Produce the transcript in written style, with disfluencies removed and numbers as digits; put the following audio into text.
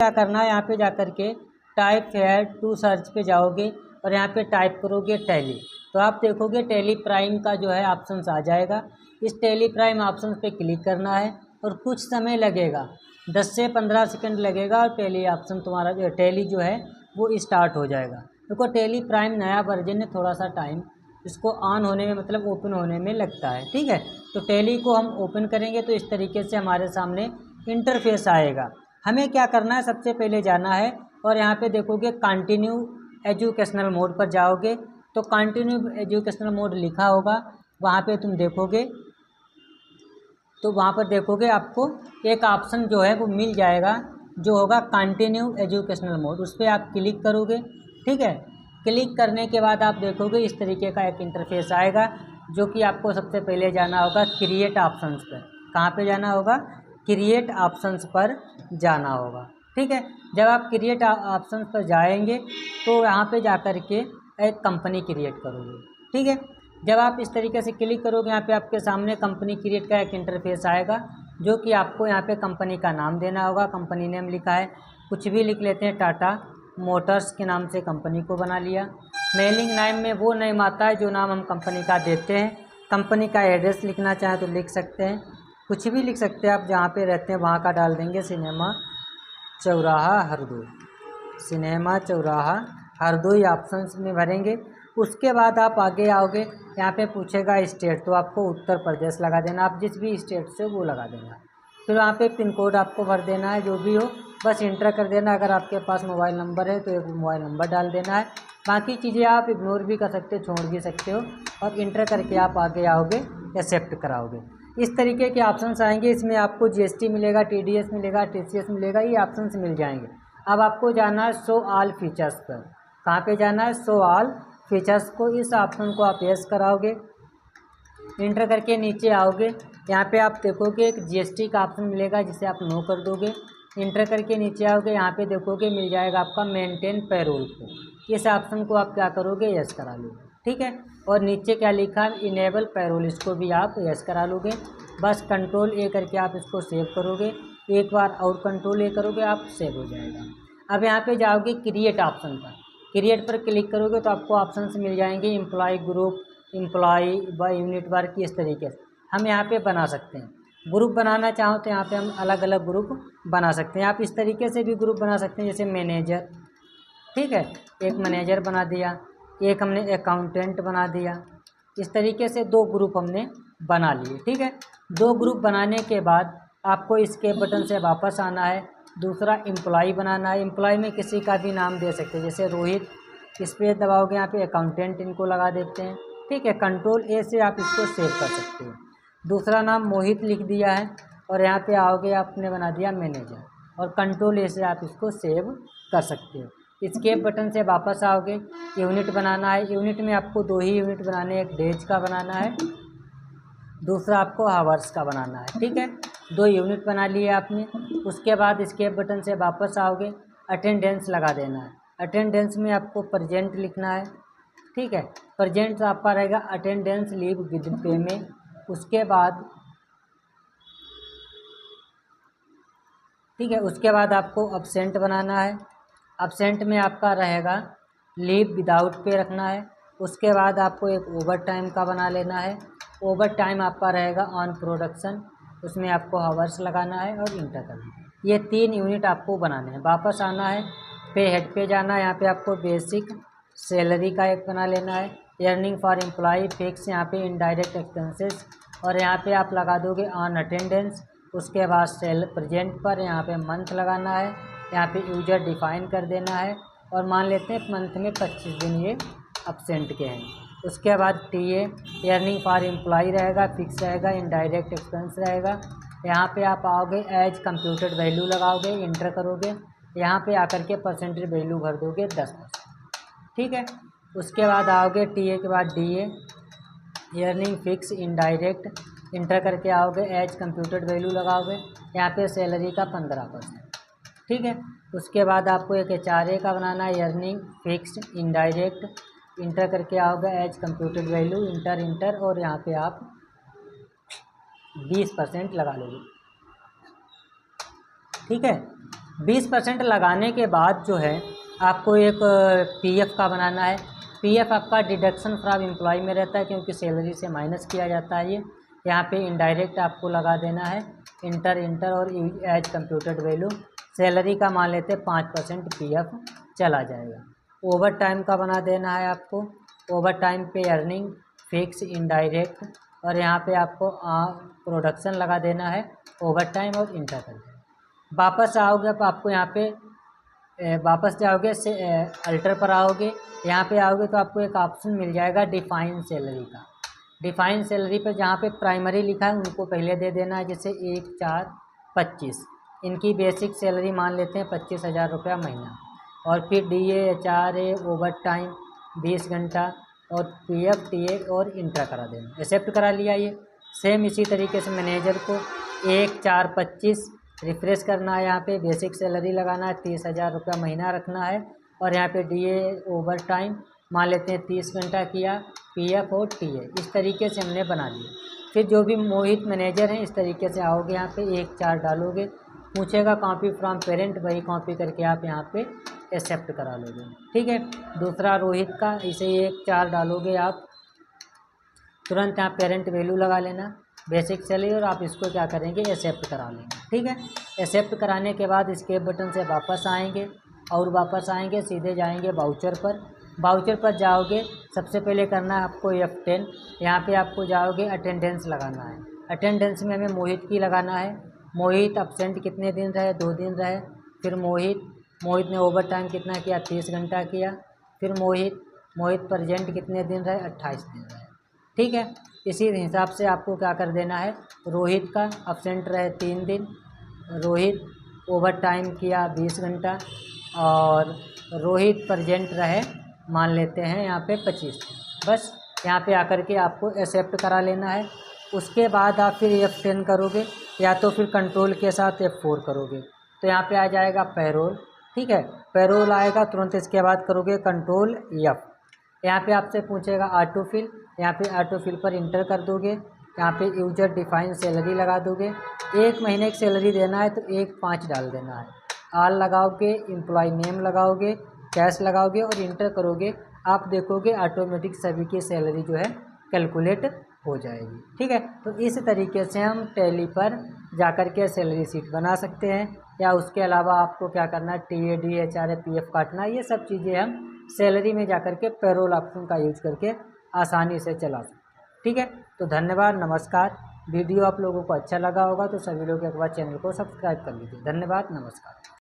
क्या करना है, यहाँ पे जाकर के टाइप फेयर टू सर्च पे जाओगे और यहाँ पे टाइप करोगे टैली, तो आप देखोगे टैली प्राइम का जो है ऑप्शंस आ जाएगा। इस टैली प्राइम ऑप्शन पे क्लिक करना है और कुछ समय लगेगा, 10 से 15 सेकंड लगेगा और टैली ऑप्शन तुम्हारा जो टैली जो है वो स्टार्ट हो जाएगा। देखो टैली प्राइम नया वर्जन है, थोड़ा सा टाइम इसको ऑन होने में मतलब ओपन होने में लगता है। ठीक है, तो टैली को हम ओपन करेंगे तो इस तरीके से हमारे सामने इंटरफेस आएगा। हमें क्या करना है, सबसे पहले जाना है और यहाँ पे देखोगे कंटिन्यू एजुकेशनल मोड पर जाओगे तो कंटिन्यू एजुकेशनल मोड लिखा होगा, वहाँ पे तुम देखोगे तो वहाँ पर देखोगे आपको एक ऑप्शन जो है वो मिल जाएगा जो होगा कंटिन्यू एजुकेशनल मोड, उस पर आप क्लिक करोगे। ठीक है, क्लिक करने के बाद आप देखोगे इस तरीके का एक इंटरफेस आएगा, जो कि आपको सबसे पहले जाना होगा क्रिएट ऑप्शंस पर। कहाँ पे जाना होगा, क्रिएट ऑप्शंस पर जाना होगा। ठीक है, जब आप क्रिएट ऑप्शंस पर जाएंगे तो यहाँ पे जाकर के एक कंपनी क्रिएट करोगे। ठीक है, जब आप इस तरीके से क्लिक करोगे यहाँ पे आपके सामने कंपनी क्रिएट का एक इंटरफेस आएगा, जो कि आपको यहाँ पे कंपनी का नाम देना होगा। कंपनी नेम लिखा है, कुछ भी लिख लेते हैं, टाटा मोटर्स के नाम से कंपनी को बना लिया। मेलिंग नेम में वो नेम आता है जो नाम हम कंपनी का देते हैं। कंपनी का एड्रेस लिखना चाहें तो लिख सकते हैं, कुछ भी लिख सकते हैं, आप जहाँ पे रहते हैं वहाँ का डाल देंगे, सिनेमा चौराहा हरदोई, सिनेमा चौराहा हरदोई ऑप्शंस में भरेंगे। उसके बाद आप आगे आओगे, यहाँ पे पूछेगा स्टेट, तो आपको उत्तर प्रदेश लगा देना, आप जिस भी स्टेट से वो लगा देना। फिर वहाँ पे पिन कोड आपको भर देना है, जो भी हो बस इंटर कर देना। अगर आपके पास मोबाइल नंबर है तो एक मोबाइल नंबर डाल देना है, बाकी चीज़ें आप इग्नोर भी कर सकते हो, छोड़ भी सकते हो, और इंटर करके आप आगे आओगे, एक्सेप्ट कराओगे। इस तरीके के ऑप्शंस आएंगे, इसमें आपको जीएसटी मिलेगा, टीडीएस मिलेगा, टीसीएस मिलेगा, ये ऑप्शंस मिल जाएंगे। अब आपको जाना है शो ऑल फीचर्स पर। कहाँ पे जाना है, शो ऑल फीचर्स को, इस ऑप्शन को आप यस कराओगे, इंटर करके नीचे आओगे, यहाँ पे आप देखोगे एक जीएसटी का ऑप्शन मिलेगा जिसे आप नो कर दोगे। इंटर करके नीचे आओगे, यहाँ पे देखोगे मिल जाएगा आपका मेंटेन पैरोल को, इस ऑप्शन को आप क्या करोगे, यस करा लोगे। ठीक है, और नीचे क्या लिखा है, इनेबल पैरोल, इसको भी आप यस करा लोगे। बस कंट्रोल ए करके आप इसको सेव करोगे, एक बार और कंट्रोल ए करोगे, आप सेव हो जाएगा। अब यहाँ पे जाओगे क्रिएट ऑप्शन पर, क्रिएट पर क्लिक करोगे तो आपको ऑप्शंस मिल जाएंगे, employ group, employ by unit work, इस तरीके से हम यहाँ पे बना सकते हैं। ग्रुप बनाना चाहो तो यहाँ पे हम अलग अलग ग्रुप बना सकते हैं। आप इस तरीके से भी ग्रुप बना सकते हैं, जैसे मैनेजर, ठीक है, एक मैनेजर बना दिया, एक हमने अकाउंटेंट बना दिया, इस तरीके से दो ग्रुप हमने बना लिए। ठीक है, दो ग्रुप बनाने के बाद आपको इसके बटन से वापस आना है, दूसरा एम्प्लॉय बनाना है। एम्प्लॉय में किसी का भी नाम दे सकते हैं, जैसे रोहित, इस पर दबाओगे, यहाँ पे अकाउंटेंट इनको लगा देते हैं। ठीक है, कंट्रोल ए से आप इसको सेव कर सकते हो। दूसरा नाम मोहित लिख दिया है और यहाँ पे आओगे, आपने बना दिया मैनेजर, और कंट्रोल ए से आप इसको सेव कर सकते हो। एस्केप बटन से वापस आओगे, यूनिट बनाना है। यूनिट में आपको दो ही यूनिट बनाने हैं, एक डेज का बनाना है, दूसरा आपको हावर्स का बनाना है। ठीक है, दो यूनिट बना लिए आपने। उसके बाद एस्केप बटन से वापस आओगे, अटेंडेंस लगा देना है। अटेंडेंस में आपको प्रेजेंट लिखना है। ठीक है, प्रेजेंट आपका रहेगा अटेंडेंस लीव विद पे में। उसके बाद ठीक है, उसके बाद आपको अब्सेंट बनाना है। अब्सेंट में आपका रहेगा लीव विदाउट पे रखना है। उसके बाद आपको एक ओवर टाइम का बना लेना है। ओवर टाइम आपका रहेगा ऑन प्रोडक्शन, उसमें आपको हावर्स लगाना है और इंटर करना है। ये 3 यूनिट आपको बनाने हैं। वापस आना है, पे हेड पे जाना है, यहाँ पे आपको बेसिक सैलरी का एक बना लेना है। अर्निंग फॉर एम्प्लॉय फिक्स, यहाँ पे इनडायरेक्ट एक्सपेंसेस, और यहाँ पे आप लगा दोगे ऑन अटेंडेंस। उसके बाद सेल प्रेजेंट पर यहाँ पे मंथ लगाना है, यहाँ पे यूजर डिफाइन कर देना है, और मान लेते हैं मंथ में 25 दिन ये अब्सेंट के हैं। उसके बाद टीए अर्निंग फॉर एम्प्लॉय रहेगा, फिक्स रहेगा, इनडायरेक्ट एक्सपेंस रहेगा। यहाँ पे आप आओगे, एज कंप्यूटेड वैल्यू लगाओगे, इंटर करोगे, यहाँ पे आकर के परसेंटेज वैल्यू भर दोगे 10%। ठीक है, उसके बाद आओगे टीए के बाद DA earning fix indirect, inter करके आओगे, एज कंप्यूटेड वैल्यू लगाओगे, यहाँ पे सैलरी का 15%। ठीक है, उसके बाद आपको एक एचआरए का बनाना है, अर्निंग फिक्स्ड इनडायरेक्ट, इंटर करके आओगे, एज कंप्यूटेड वैल्यू, इंटर, और यहाँ पे आप 20% लगा लोगे। ठीक है, 20% लगाने के बाद जो है आपको एक पीएफ का बनाना है। पीएफ आपका डिडक्शन फ्रॉम एम्प्लॉय में रहता है क्योंकि सैलरी से माइनस किया जाता है ये। यहाँ पे इनडायरेक्ट आपको लगा देना है इंटर और एज कंप्यूटेड वैल्यू। सैलरी का मान लेते हैं 5% पीएफ चला जाएगा। ओवर टाइम का बना देना है आपको। ओवर टाइम पे अर्निंग फिक्स इनडायरेक्ट और यहाँ पे आपको प्रोडक्शन लगा देना है ओवर टाइम और इंटर कर देना। वापस आओगे तो आपको यहाँ पे वापस जाओगे से अल्टर पर आओगे, यहाँ पे आओगे तो आपको एक ऑप्शन मिल जाएगा डिफाइन सैलरी का। डिफाइन सैलरी पर जहाँ पे प्राइमरी लिखा है उनको पहले दे देना है, जैसे 1,4,25 इनकी बेसिक सैलरी मान लेते हैं 25,000 रुपया महीना। और फिर DA HRA ओवर टाइम 20 घंटा और PF TA और इंटर करा देना। एक्सेप्ट करा लिया ये। सेम इसी तरीके से मैनेजर को 1,4,25 रिफ्रेश करना है, यहाँ पे बेसिक सैलरी लगाना है 30,000 रुपया महीना रखना है और यहाँ पे DA ओवर टाइम मान लेते हैं 30 घंटा किया, PF और TA इस तरीके से हमने बना लिया। फिर जो भी मोहित मैनेजर हैं इस तरीके से आओगे, यहाँ पे 1,4 डालोगे, पूछेगा कॉपी फ्रॉम पेरेंट, वही कॉपी करके आप यहाँ पे एक्सेप्ट करा लोगे। ठीक है। दूसरा रोहित का इसे 1,4 डालोगे आप, तुरंत यहाँ पेरेंट वैल्यू लगा लेना बेसिक सैलरी और आप इसको क्या करेंगे एक्सेप्ट करा लेंगे। ठीक है। एक्सेप्ट कराने के बाद एस्केप बटन से वापस आएंगे और वापस आएंगे सीधे जाएंगे वाउचर पर। वाउचर पर जाओगे, सबसे पहले करना है आपको F10। यहाँ पे आपको जाओगे अटेंडेंस लगाना है। अटेंडेंस में हमें मोहित की लगाना है। मोहित अपसेंट कितने दिन रहे, 2 दिन रहे। फिर मोहित ने ओवर टाइम कितना किया, 30 घंटा किया। फिर मोहित प्रेजेंट कितने दिन रहे, 28 दिन रहे। ठीक है। इसी हिसाब से आपको क्या कर देना है, रोहित का अपसेंट रहे 3 दिन, रोहित ओवर टाइम किया 20 घंटा और रोहित प्रेजेंट रहे मान लेते हैं यहाँ पे 25 दिन। बस यहाँ पे आकर के आपको एक्सेप्ट करा लेना है। उसके बाद आप फिर F10 करोगे या तो फिर कंट्रोल के साथ F4 करोगे तो यहाँ पे आ जाएगा पैरोल। ठीक है। पैरोल आएगा, तुरंत इसके बाद करोगे कंट्रोल F। यहाँ पे आपसे पूछेगा ऑटो फिल, यहाँ पे ऑटो फिल पर इंटर कर दोगे। यहाँ पे यूजर डिफाइन सैलरी लगा दोगे। 1 महीने की सैलरी देना है तो 1,5 डाल देना है। आल लगाओगे, एम्प्लॉय नेम लगाओगे, कैश लगाओगे और इंटर करोगे। आप देखोगे ऑटोमेटिक सभी की सैलरी जो है कैलकुलेट हो जाएगी। ठीक है। तो इस तरीके से हम टैली पर जाकर के सैलरी शीट बना सकते हैं। या उसके अलावा आपको क्या करना है, TA DA HRA PF काटना, ये सब चीज़ें हम सैलरी में जाकर के पैरोल ऑप्शन का यूज करके आसानी से चला सकते हैं। ठीक है। तो धन्यवाद, नमस्कार। वीडियो आप लोगों को अच्छा लगा होगा तो सभी लोग एक बार चैनल को सब्सक्राइब कर लीजिए। धन्यवाद, नमस्कार।